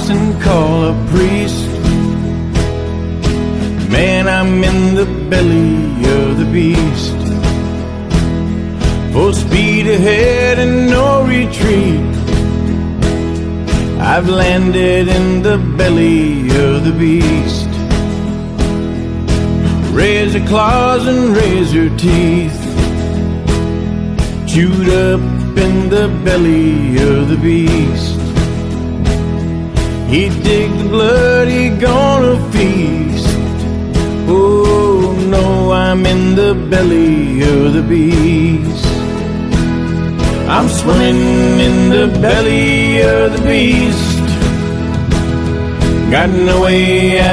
cross and call a priest. Man, I'm in the belly of the beast. Full speed ahead and no retreat. I've landed in the belly of the beast. Razor claws and razor teeth, chewed up in the belly of the beast. He dig the blood, he gonna feast. Oh no, I'm in the belly of the beast. I'm swimming in the belly of the beast. Got no way out.